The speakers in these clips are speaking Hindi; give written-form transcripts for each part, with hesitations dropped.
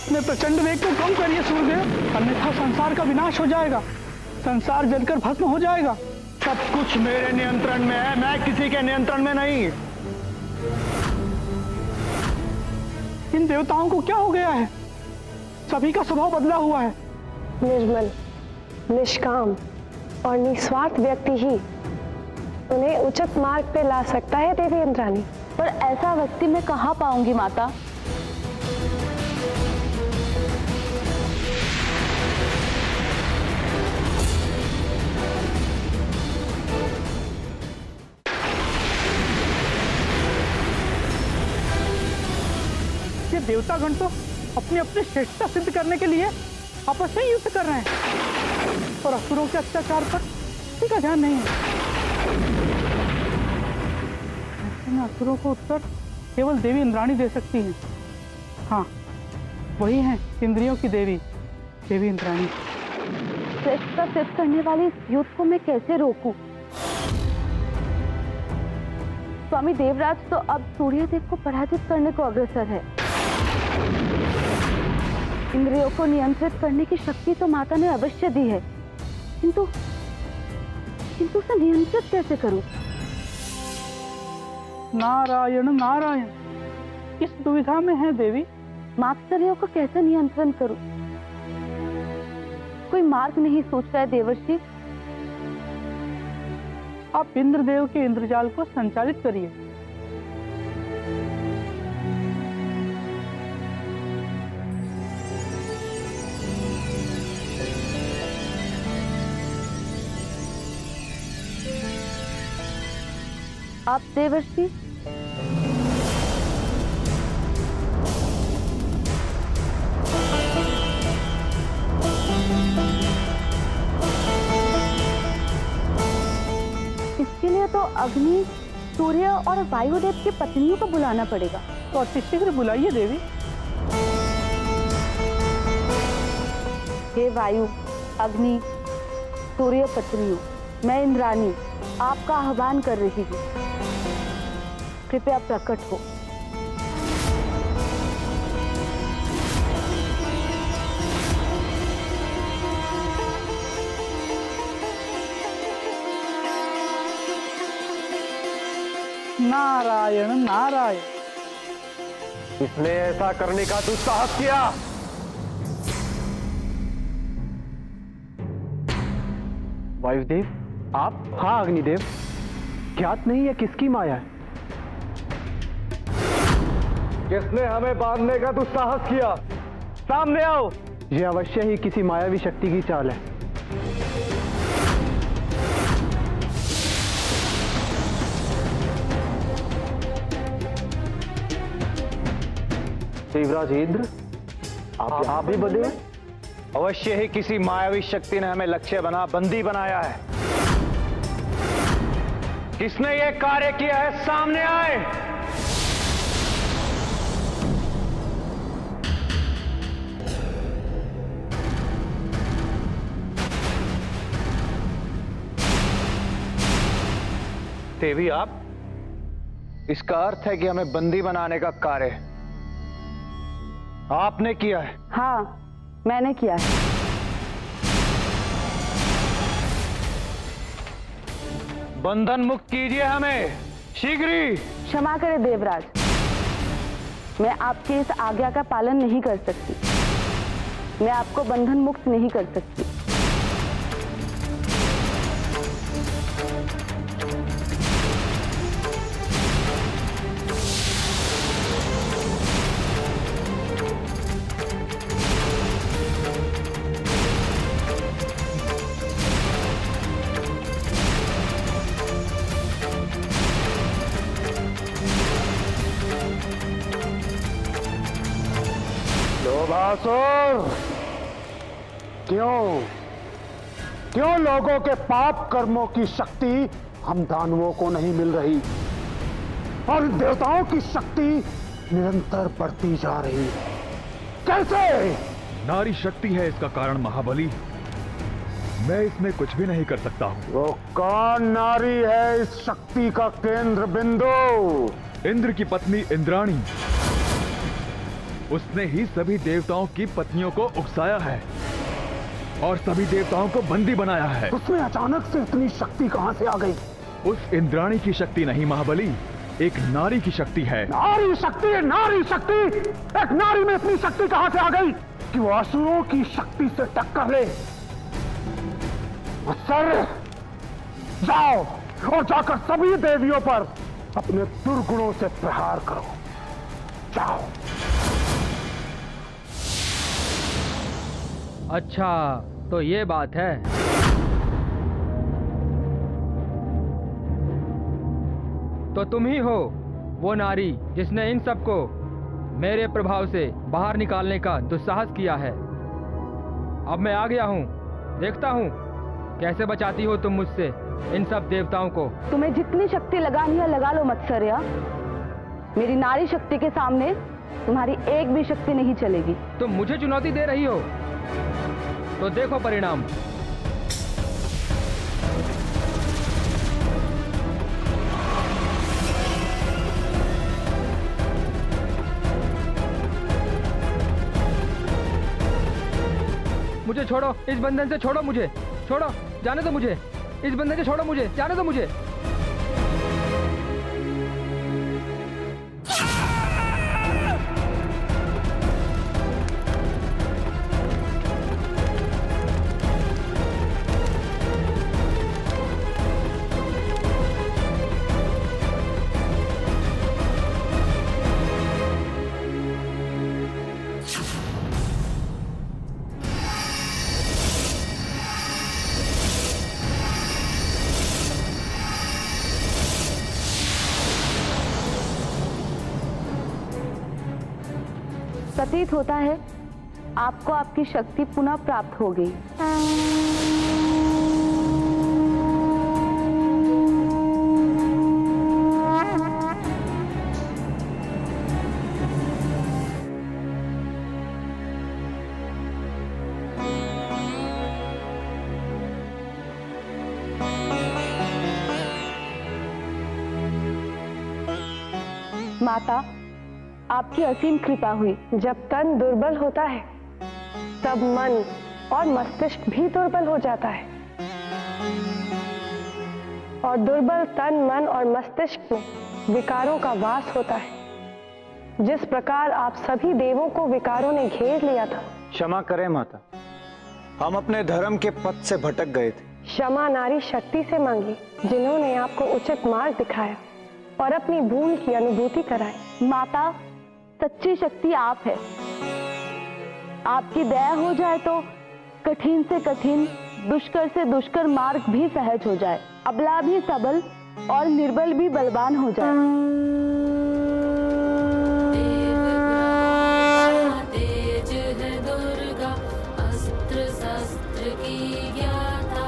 अपने प्रचंड वेग को कम करिए सूर्यदेव, अन्यथा संसार का विनाश हो जाएगा। संसार जलकर भस्म हो जाएगा। सब कुछ मेरे नियंत्रण में है, मैं किसी के नियंत्रण में नहीं। इन देवताओं को क्या हो गया है? सभी का स्वभाव बदला हुआ है। निर्मल, निष्काम और निस्वार्थ व्यक्ति ही उन्हें उचित मार्ग पे ला सकता है देवी इंद्राणी। पर ऐसा व्यक्ति मैं कहाँ पाऊंगी माता? ये देवतागण तो अपनी अपनी श्रेष्ठता सिद्ध करने के लिए आपस में युद्ध कर रहे हैं और असुरों के अत्याचार पर किसी का ध्यान नहीं है। ऐसे में असुरों को उत्तर केवल देवी इंद्राणी दे सकती है। हाँ, वही है इंद्रियों की देवी, देवी इंद्राणी। श्रेष्ठता सिद्ध करने वाली इस युद्ध को मैं कैसे रोकूं? स्वामी देवराज तो अब सूर्यदेव को पराजित करने को अग्रसर है। इंद्रियों को नियंत्रित करने की शक्ति तो माता ने अवश्य दी है, किंतु उसे नियंत्रित कैसे करूं? नारायण नारायण, इस दुविधा में है देवी। मात्सर्यों को कैसे नियंत्रण करूं? कोई मार्ग नहीं सोच रहा है देवर्षि। आप इंद्रदेव के इंद्रजाल को संचालित करिए। आप देवर्षि, इसके लिए तो अग्नि, सूर्य और वायुदेव की पत्नियों को बुलाना पड़ेगा। तो अति शीघ्र बुलाइए देवी। हे वायु, अग्नि, सूर्य पत्नियों, मैं इंद्राणी आपका आह्वान कर रही हूँ, कृपया प्रकट हो। नारायण नारायण, इसने ऐसा करने का दुस्साहस किया। वायुदेव आप? हाँ अग्निदेव, ज्ञात नहीं है किसकी माया है? किसने हमें बांधने का दुस्साहस किया? सामने आओ। यह अवश्य ही किसी मायावी शक्ति की चाल है। देवराज इंद्र, आप भी बंधे हैं? अवश्य ही किसी मायावी शक्ति ने हमें लक्ष्य बना बंदी बनाया है। किसने ये कार्य किया है, सामने आए। देवी आप? इसका अर्थ है कि हमें बंदी बनाने का कार्य आपने किया है? हाँ, मैंने किया है। बंधन मुक्त कीजिए हमें शीघ्र ही। क्षमा करें देवराज, मैं आपकी इस आज्ञा का पालन नहीं कर सकती। मैं आपको बंधन मुक्त नहीं कर सकती। लोभासुर, क्यों लोगों के पाप कर्मों की शक्ति हम दानवों को नहीं मिल रही और देवताओं की शक्ति निरंतर बढ़ती जा रही है? कैसे? नारी शक्ति है इसका कारण महाबली। मैं इसमें कुछ भी नहीं कर सकता हूँ। वो कौन नारी है इस शक्ति का केंद्र बिंदु? इंद्र की पत्नी इंद्राणी। उसने ही सभी देवताओं की पत्नियों को उकसाया है और सभी देवताओं को बंदी बनाया है। उसमें अचानक से इतनी शक्ति कहां से आ गई? उस इंद्राणी की शक्ति नहीं महाबली, एक नारी की शक्ति है। नारी शक्ति है, नारी शक्ति। एक नारी में इतनी शक्ति कहां से आ गई कि वो असुरों की शक्ति से टक्कर ले? सर, जाओ और जाकर सभी देवियों पर अपने दुर्गुणों से प्रहार करो। जाओ। अच्छा, तो ये बात है। तो तुम ही हो वो नारी जिसने इन सबको मेरे प्रभाव से बाहर निकालने का दुस्साहस किया है। अब मैं आ गया हूँ, देखता हूँ कैसे बचाती हो तुम मुझसे इन सब देवताओं को। तुम्हें जितनी शक्ति लगानी है लगा लो मत्सर्या। मेरी नारी शक्ति के सामने तुम्हारी एक भी शक्ति नहीं चलेगी। तुम मुझे चुनौती दे रही हो तो देखो परिणाम। मुझे छोड़ो, इस बंधन से छोड़ो, मुझे छोड़ो, जाने दो मुझे, इस बंधन से छोड़ो मुझे, जाने दो मुझे। प्रतीत होता है आपको आपकी शक्ति पुनः प्राप्त हो गई। माता, आपकी असीम कृपा हुई। जब तन दुर्बल होता है तब मन और मस्तिष्क भी दुर्बल हो जाता है, और दुर्बल तन, मन और मस्तिष्क में विकारों का वास होता है। जिस प्रकार आप सभी देवों को विकारों ने घेर लिया था। क्षमा करें माता, हम अपने धर्म के पथ से भटक गए थे। क्षमा नारी शक्ति से मांगी, जिन्होंने आपको उचित मार्ग दिखाया और अपनी भूल की अनुभूति कराई। माता, सच्ची शक्ति आप है। आपकी दया हो जाए तो कठिन से कठिन, दुष्कर से दुष्कर मार्ग भी सहज हो जाए, अबला भी सबल और निर्बल भी बलवान हो जाए। तेज है दुर्गा, अस्त्र शस्त्र की ज्ञाता,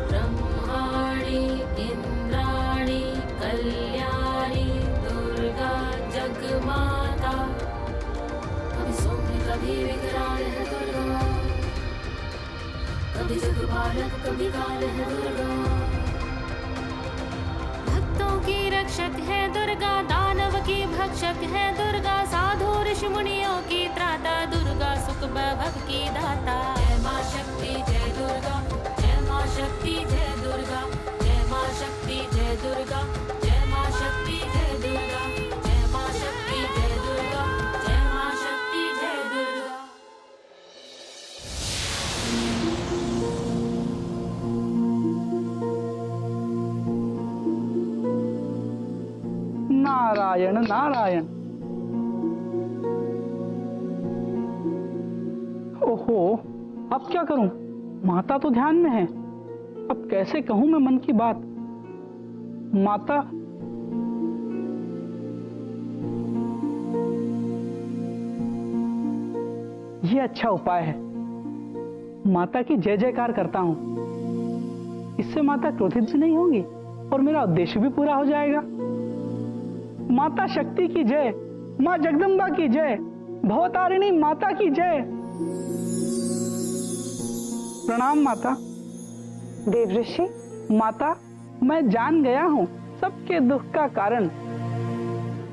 ब्रह्माणी इंद्राणी कल्याणी दुर्गा जगमाता। कभी सौम्य कभी विकराल है दुर्गा, कभी जगपालक कभी काल है दुर्गा। भक्तों की रक्षक है दुर्गा, दानव की भक्षक है दुर्गा, साधु ऋषि मुनियों की त्राता, दुर्गा सुख वैभव की दाता। जय मां शक्ति जय दुर्गा, जय मां शक्ति जय दुर्गा, जय मां शक्ति जय दुर्गा, जय मां शक्ति जय दुर्गा, जय मां शक्ति जय दुर्गा, जय मां शक्ति जय दुर्गा। नारायण नारायण। ओहो, अब क्या करूं? माता तो ध्यान में है। अब कैसे कहूं मैं मन की बात? माता, ये अच्छा उपाय है। माता की जय जयकार करता हूं, इससे माता क्रोधित भी नहीं होंगी और मेरा उद्देश्य भी पूरा हो जाएगा। माता शक्ति की जय, मां जगदम्बा की जय, भवतारिणी माता की जय। प्रणाम माता। देवऋषि, माता, मैं जान गया हूं सबके दुख का कारण।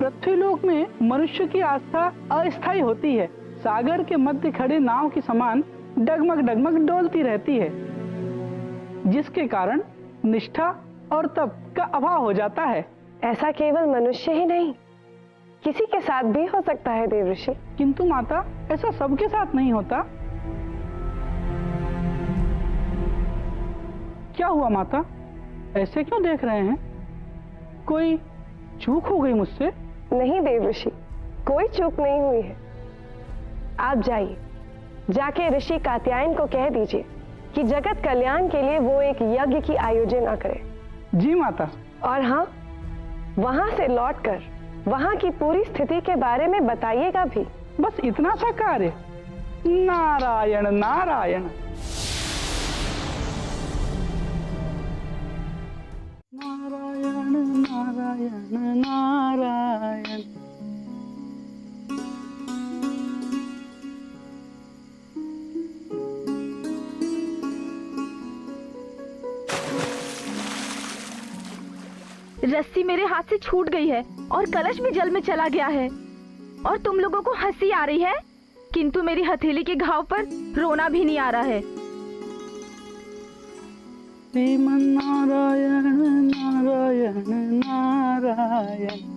पृथ्वीलोक में मनुष्य की आस्था अस्थायी होती है। सागर के मध्य खड़े नाव के समान डगमग डगमग डोलती रहती है, जिसके कारण निष्ठा और तप का अभाव हो जाता है। ऐसा केवल मनुष्य ही नहीं, किसी के साथ भी हो सकता है देवर्षि। किंतु माता, ऐसा सबके साथ नहीं होता। क्या हुआ माता, ऐसे क्यों देख रहे हैं? कोई चूक हो गई मुझसे? नहीं देवर्षि, कोई चूक नहीं हुई है। आप जाइए, जाके ऋषि कात्यायन को कह दीजिए कि जगत कल्याण के लिए वो एक यज्ञ की आयोजन करे। जी माता। और हाँ, वहां से लौटकर वहां की पूरी स्थिति के बारे में बताइएगा भी। बस इतना सा कार्य? नारायण नारायण नारायण नारायण नारायण। रस्सी मेरे हाथ से छूट गई है और कलश भी जल में चला गया है, और तुम लोगों को हंसी आ रही है, किंतु मेरी हथेली के घाव पर रोना भी नहीं आ रहा है। श्रीमन नारायण नारायण नारायण।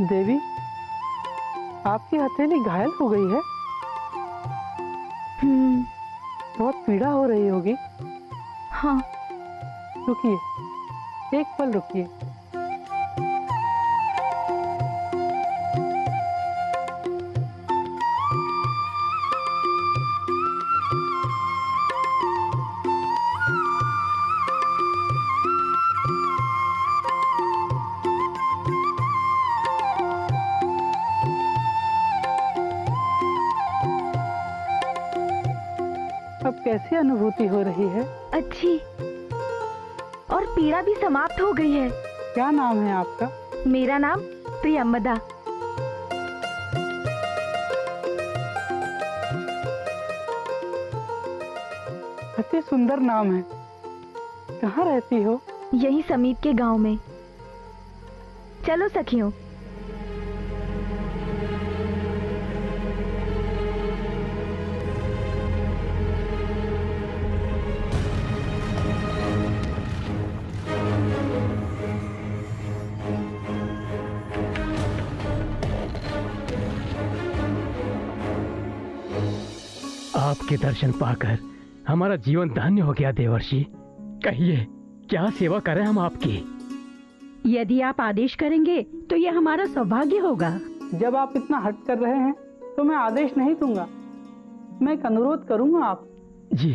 देवी, आपकी हथेली घायल हो गई है। बहुत पीड़ा हो रही होगी। हाँ। रुकिए, एक पल रुकिए। अब कैसी अनुभूति हो रही है? अच्छी, और पीड़ा भी समाप्त हो गई है। क्या नाम है आपका? मेरा नाम प्रियम्बदा। अति सुंदर नाम है। कहाँ रहती हो? यही समीप के गांव में। चलो सखियों। आपके दर्शन पाकर हमारा जीवन धन्य हो गया देवर्षि। कहिए, क्या सेवा करें हम आपकी? यदि आप आदेश करेंगे तो यह हमारा सौभाग्य होगा। जब आप इतना हट कर रहे हैं तो मैं आदेश नहीं दूंगा, मैं एक अनुरोध करूंगा। आप जी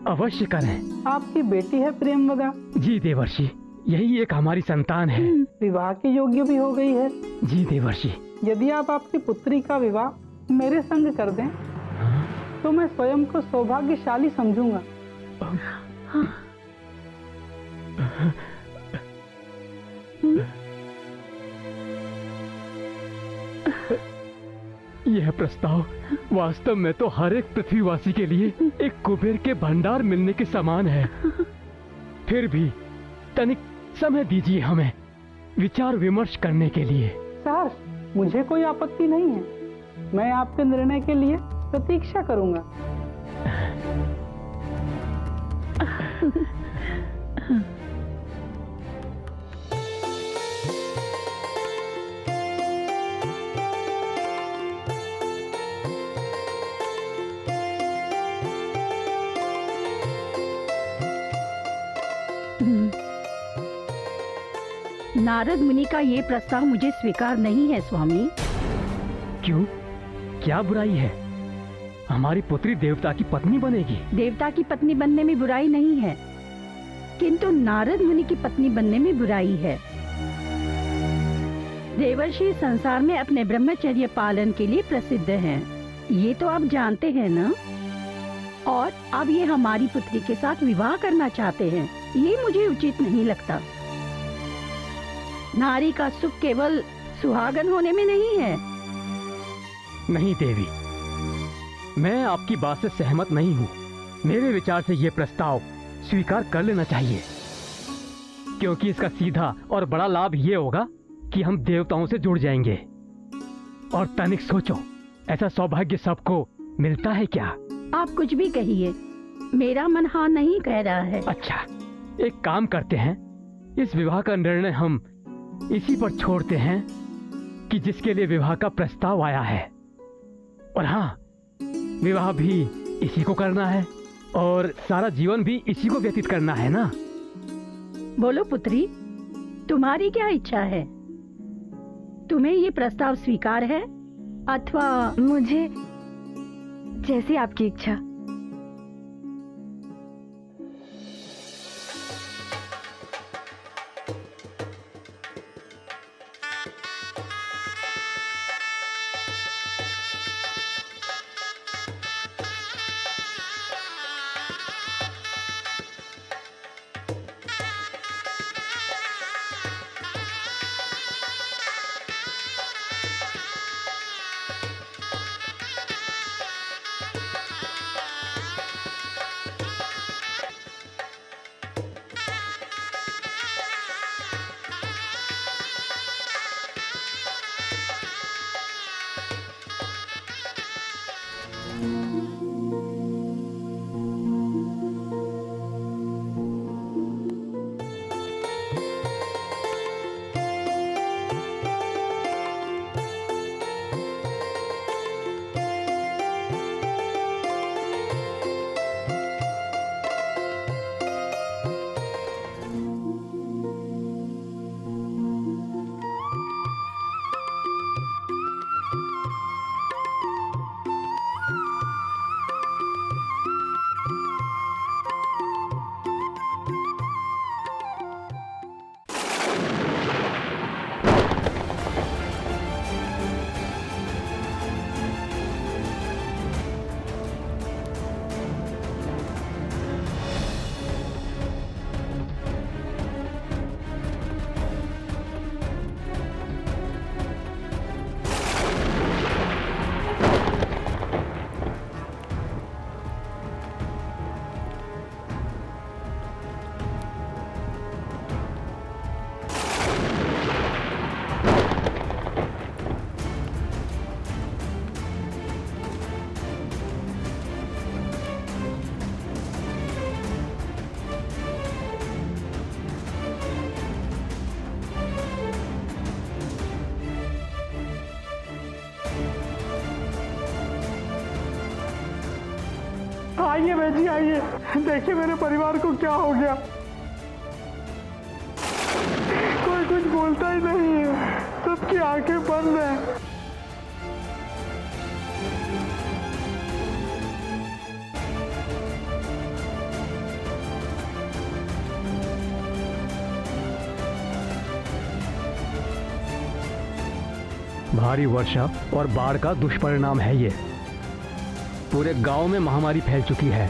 अवश्य करें। आपकी बेटी है प्रियम्बदा? जी देवर्षि, यही एक हमारी संतान है। विवाह के योग्य भी हो गई है। जी देवर्षि। यदि आप आपकी पुत्री का विवाह मेरे संग कर दें तो मैं स्वयं को सौभाग्यशाली समझूंगा। यह प्रस्ताव वास्तव में तो हर एक पृथ्वीवासी के लिए एक कुबेर के भंडार मिलने के समान है। फिर भी तनिक समय दीजिए हमें विचार विमर्श करने के लिए। सर, मुझे कोई आपत्ति नहीं है। मैं आपके निर्णय के लिए प्रतीक्षा करूंगा। नारद मुनि का ये प्रस्ताव मुझे स्वीकार नहीं है स्वामी। क्यों? क्या बुराई है? हमारी पुत्री देवता की पत्नी बनेगी। देवता की पत्नी बनने में बुराई नहीं है, किंतु नारद मुनि की पत्नी बनने में बुराई है। देवर्षि संसार में अपने ब्रह्मचर्य पालन के लिए प्रसिद्ध हैं। ये तो आप जानते हैं ना? और अब ये हमारी पुत्री के साथ विवाह करना चाहते हैं। ये मुझे उचित नहीं लगता। नारी का सुख केवल सुहागन होने में नहीं है। नहीं देवी, मैं आपकी बात से सहमत नहीं हूँ। मेरे विचार से ये प्रस्ताव स्वीकार कर लेना चाहिए, क्योंकि इसका सीधा और बड़ा लाभ ये होगा कि हम देवताओं से जुड़ जाएंगे। और तनिक सोचो, ऐसा सौभाग्य सबको मिलता है क्या? आप कुछ भी कहिए, मेरा मन हाँ नहीं कह रहा है। अच्छा, एक काम करते हैं, इस विवाह का निर्णय हम इसी पर छोड़ते हैं कि जिसके लिए विवाह का प्रस्ताव आया है। और हाँ, विवाह भी इसी को करना है और सारा जीवन भी इसी को व्यतीत करना है ना? बोलो पुत्री, तुम्हारी क्या इच्छा है? तुम्हें ये प्रस्ताव स्वीकार है अथवा? मुझे जैसी आपकी इच्छा। आइए बेजी आइए, देखिए मेरे परिवार को क्या हो गया। कोई कुछ बोलता ही नहीं है, सबकी आंखें बंद हैं। भारी वर्षा और बाढ़ का दुष्परिणाम है ये। पूरे गांव में महामारी फैल चुकी है।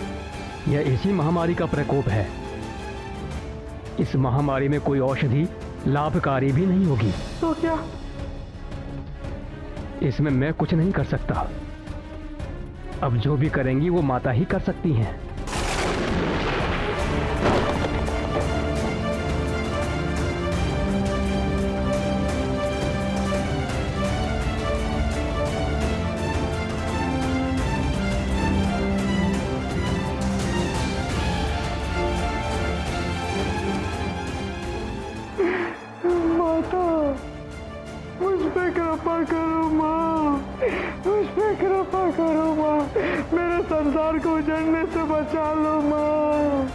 यह इसी महामारी का प्रकोप है। इस महामारी में कोई औषधि लाभकारी भी नहीं होगी। तो क्या? इसमें मैं कुछ नहीं कर सकता। अब जो भी करेंगी वो माता ही कर सकती हैं। संसार को उजड़ने से बचा लो माँ।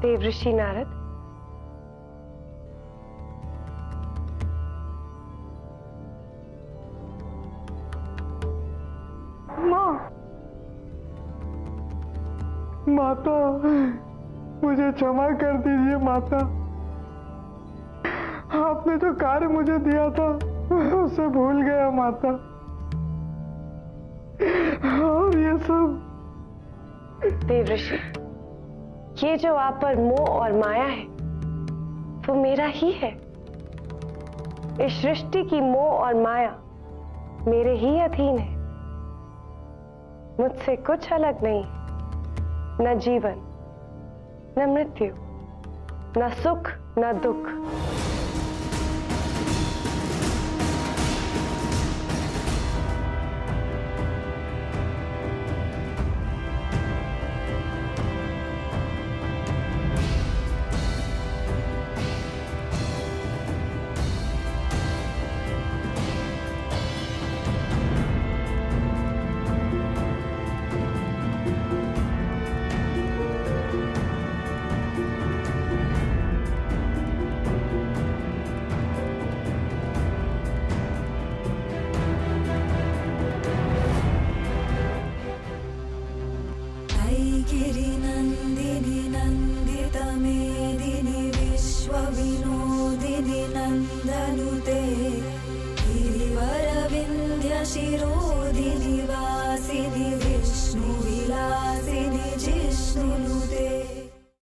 देवर्षि नारद, माँ माता, मुझे क्षमा कर दीजिए माता। आपने जो कार्य मुझे दिया था उसे भूल गया माता। और ये सब देवऋषि, ये जो आप पर मोह और माया है वो मेरा ही है। इस सृष्टि की मोह और माया मेरे ही अधीन है। मुझसे कुछ अलग नहीं, न जीवन, न मृत्यु, न सुख, न दुख। गिरिनन्दिनि नन्दितमेदिनि विश्वविनोदिनि नन्दनुते गिरिवरविन्ध्यशिरो